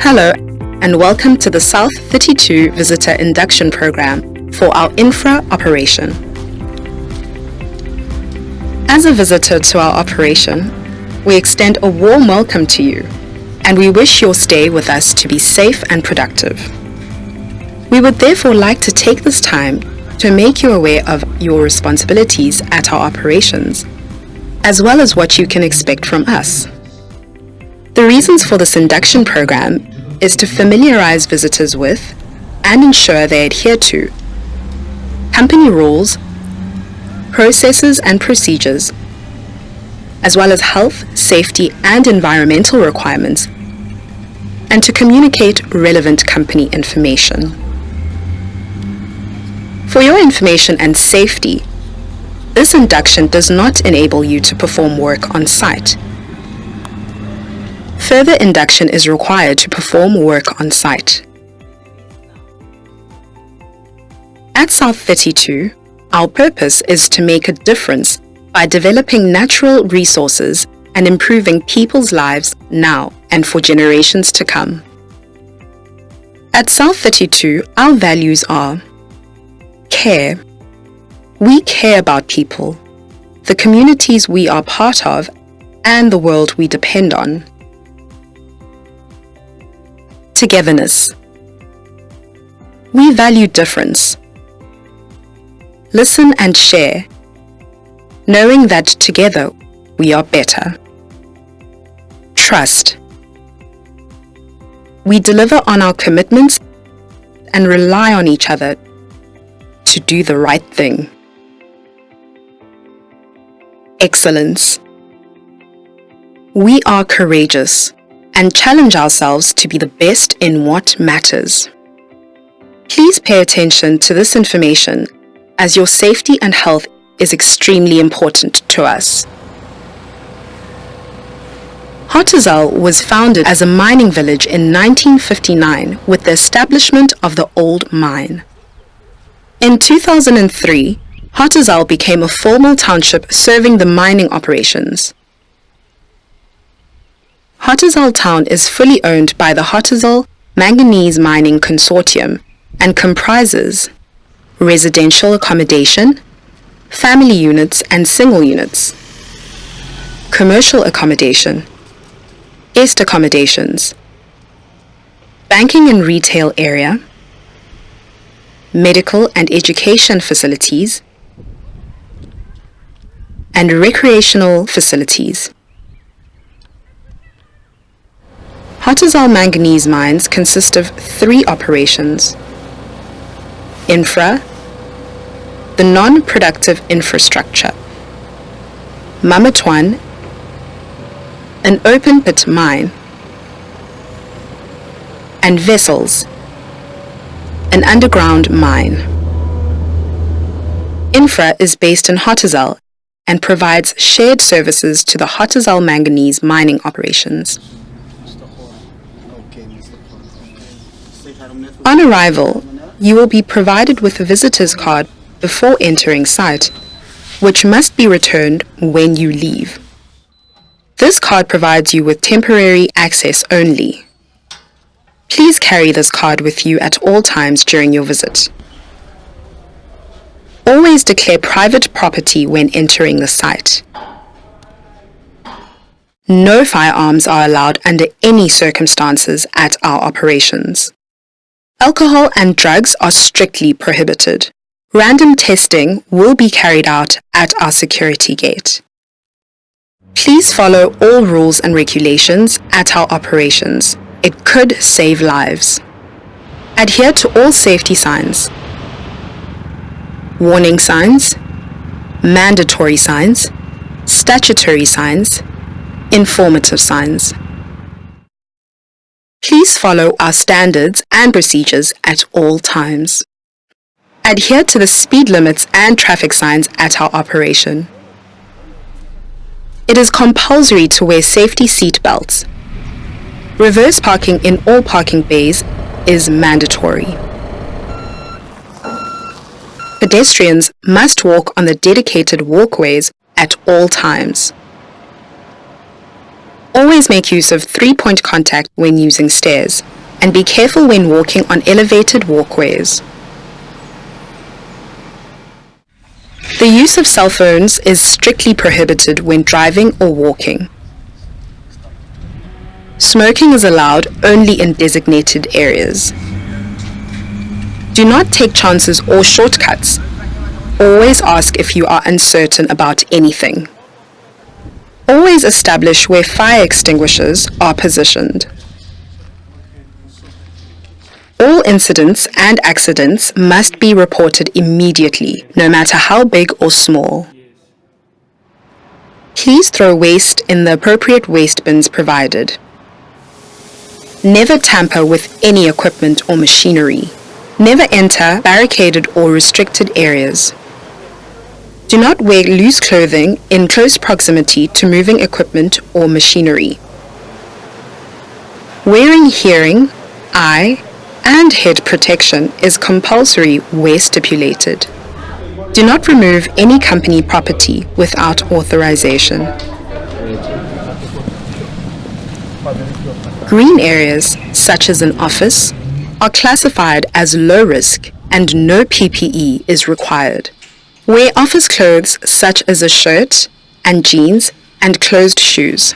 Hello, and welcome to the South 32 Visitor Induction Program for our Infra operation. As a visitor to our operation, we extend a warm welcome to you, and we wish your stay with us to be safe and productive. We would therefore like to take this time to make you aware of your responsibilities at our operations, as well as what you can expect from us. The reasons for this induction program is to familiarize visitors with and ensure they adhere to company rules, processes and procedures, as well as health, safety and environmental requirements, and to communicate relevant company information. For your information and safety, this induction does not enable you to perform work on site. Further induction is required to perform work on site. At South 32, our purpose is to make a difference by developing natural resources and improving people's lives now and for generations to come. At South 32, our values are care. We care about people, the communities we are part of, and the world we depend on. Togetherness. We value difference. Listen and share, knowing that together we are better. Trust. We deliver on our commitments and rely on each other to do the right thing. Excellence. We are courageous and challenge ourselves to be the best in what matters. Please pay attention to this information as your safety and health is extremely important to us. Hotazel was founded as a mining village in 1959 with the establishment of the old mine. In 2003, Hotazel became a formal township serving the mining operations. Hotazel town is fully owned by the Hotazel Manganese Mining Consortium and comprises residential accommodation, family units and single units, commercial accommodation, guest accommodations, banking and retail area, medical and education facilities, and recreational facilities. Hotazel manganese mines consist of 3 operations: Infra, the non-productive infrastructure; Mamatwan, an open-pit mine; and Vessels, an underground mine. Infra is based in Hotazel and provides shared services to the Hotazel manganese mining operations. On arrival, you will be provided with a visitor's card before entering site, which must be returned when you leave. This card provides you with temporary access only. Please carry this card with you at all times during your visit. Always declare private property when entering the site. No firearms are allowed under any circumstances at our operations. Alcohol and drugs are strictly prohibited. Random testing will be carried out at our security gate. Please follow all rules and regulations at our operations. It could save lives. Adhere to all safety signs. Warning signs, mandatory signs, statutory signs, informative signs. Please follow our standards and procedures at all times. Adhere to the speed limits and traffic signs at our operation. It is compulsory to wear safety seat belts. Reverse parking in all parking bays is mandatory. Pedestrians must walk on the dedicated walkways at all times. Always make use of 3-point contact when using stairs. and be careful when walking on elevated walkways. The use of cell phones is strictly prohibited when driving or walking. Smoking is allowed only in designated areas. Do not take chances or shortcuts. Always ask if you are uncertain about anything. Always establish where fire extinguishers are positioned. All incidents and accidents must be reported immediately, no matter how big or small. Please throw waste in the appropriate waste bins provided. Never tamper with any equipment or machinery. Never enter barricaded or restricted areas. Do not wear loose clothing in close proximity to moving equipment or machinery. Wearing hearing, eye, and head protection is compulsory where stipulated. Do not remove any company property without authorization. Green areas, such as an office, are classified as low risk and no PPE is required. Wear office clothes such as a shirt and jeans and closed shoes.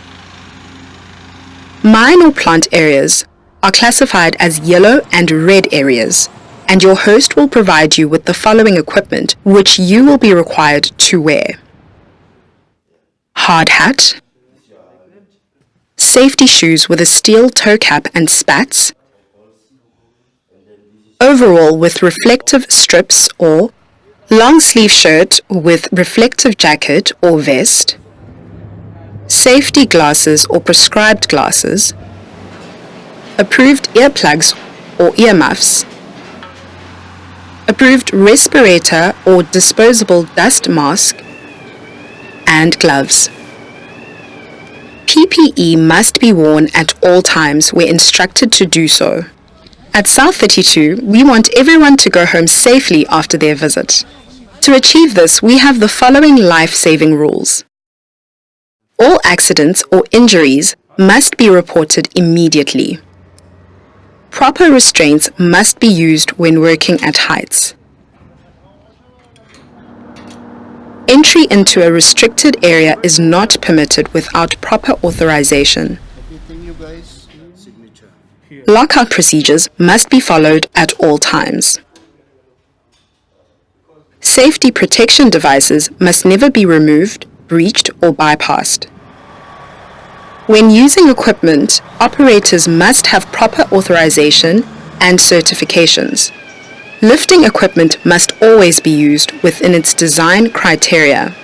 Mine or plant areas are classified as yellow and red areas, and your host will provide you with the following equipment which you will be required to wear: hard hat, safety shoes with a steel toe cap and spats, overall with reflective strips or long sleeve shirt with reflective jacket or vest, safety glasses or prescribed glasses, approved earplugs or earmuffs, approved respirator or disposable dust mask, and gloves. PPE must be worn at all times where instructed to do so. At South 32, we want everyone to go home safely after their visit. To achieve this, we have the following life-saving rules. All accidents or injuries must be reported immediately. Proper restraints must be used when working at heights. Entry into a restricted area is not permitted without proper authorization. Lockout procedures must be followed at all times. Safety protection devices must never be removed, breached, or bypassed. When using equipment, operators must have proper authorization and certifications. Lifting equipment must always be used within its design criteria.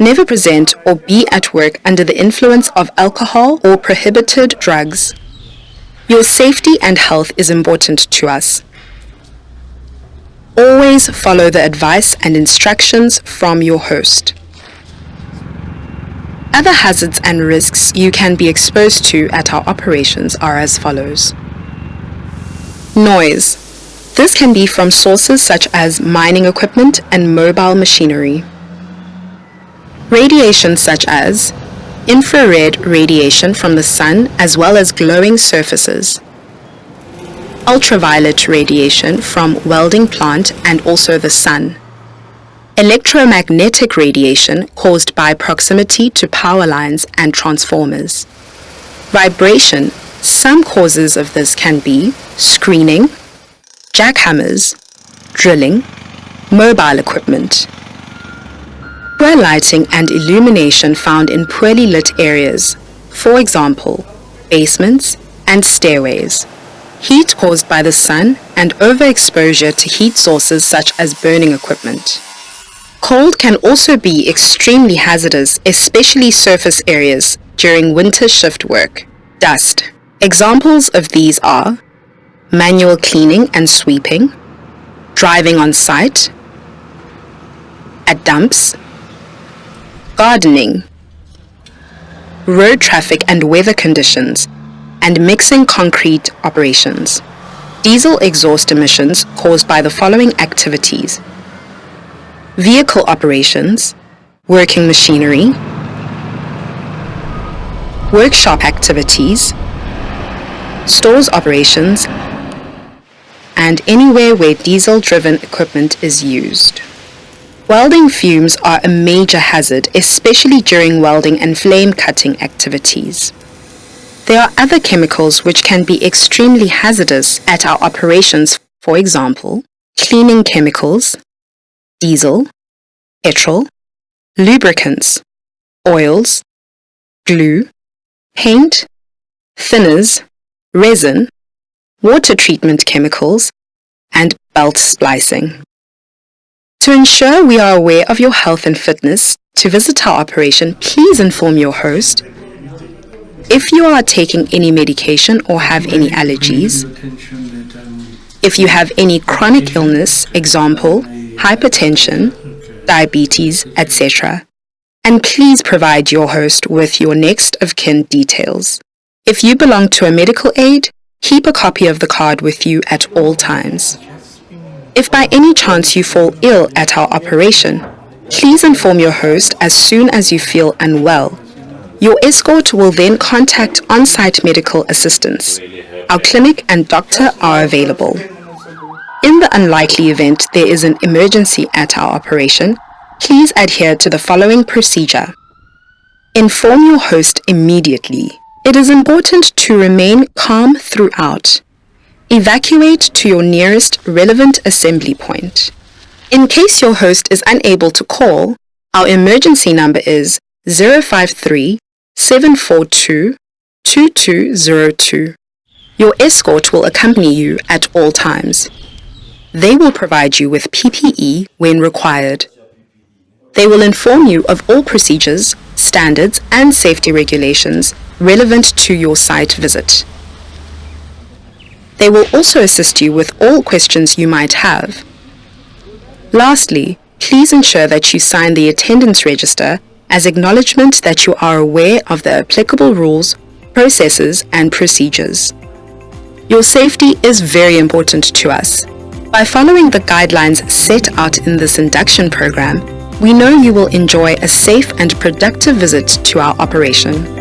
Never present or be at work under the influence of alcohol or prohibited drugs. Your safety and health is important to us. Always follow the advice and instructions from your host. Other hazards and risks you can be exposed to at our operations are as follows. Noise. This can be from sources such as mining equipment and mobile machinery. Radiation such as infrared radiation from the sun as well as glowing surfaces. Ultraviolet radiation from welding plant and also the sun. Electromagnetic radiation caused by proximity to power lines and transformers. Vibration. Some causes of this can be screening, jackhammers, drilling, mobile equipment. Poor lighting and illumination found in poorly lit areas, for example, basements and stairways. Heat caused by the sun and overexposure to heat sources such as burning equipment. Cold can also be extremely hazardous, especially surface areas during winter shift work. Dust. Examples of these are manual cleaning and sweeping, driving on site, at dumps, gardening, road traffic and weather conditions, and mixing concrete operations. Diesel exhaust emissions caused by the following activities: vehicle operations, working machinery, workshop activities, stores operations, and anywhere where diesel-driven equipment is used. Welding fumes are a major hazard, especially during welding and flame-cutting activities. There are other chemicals which can be extremely hazardous at our operations, for example, cleaning chemicals, diesel, petrol, lubricants, oils, glue, paint, thinners, resin, water treatment chemicals, and belt splicing. To ensure we are aware of your health and fitness, to visit our operation, please inform your host. If you are taking any medication or have any allergies, if you have any chronic illness, example, hypertension, diabetes, etc., and please provide your host with your next of kin details. If you belong to a medical aid, keep a copy of the card with you at all times. If by any chance you fall ill at our operation, please inform your host as soon as you feel unwell. Your escort will then contact on-site medical assistance. Our clinic and doctor are available. In the unlikely event there is an emergency at our operation, please adhere to the following procedure. Inform your host immediately. It is important to remain calm throughout. Evacuate to your nearest relevant assembly point. In case your host is unable to call, our emergency number is 053-742-2202. Your escort will accompany you at all times. They will provide you with PPE when required. They will inform you of all procedures, standards, and safety regulations relevant to your site visit. They will also assist you with all questions you might have. Lastly, please ensure that you sign the attendance register as acknowledgement that you are aware of the applicable rules, processes, and procedures. Your safety is very important to us. By following the guidelines set out in this induction program, we know you will enjoy a safe and productive visit to our operation.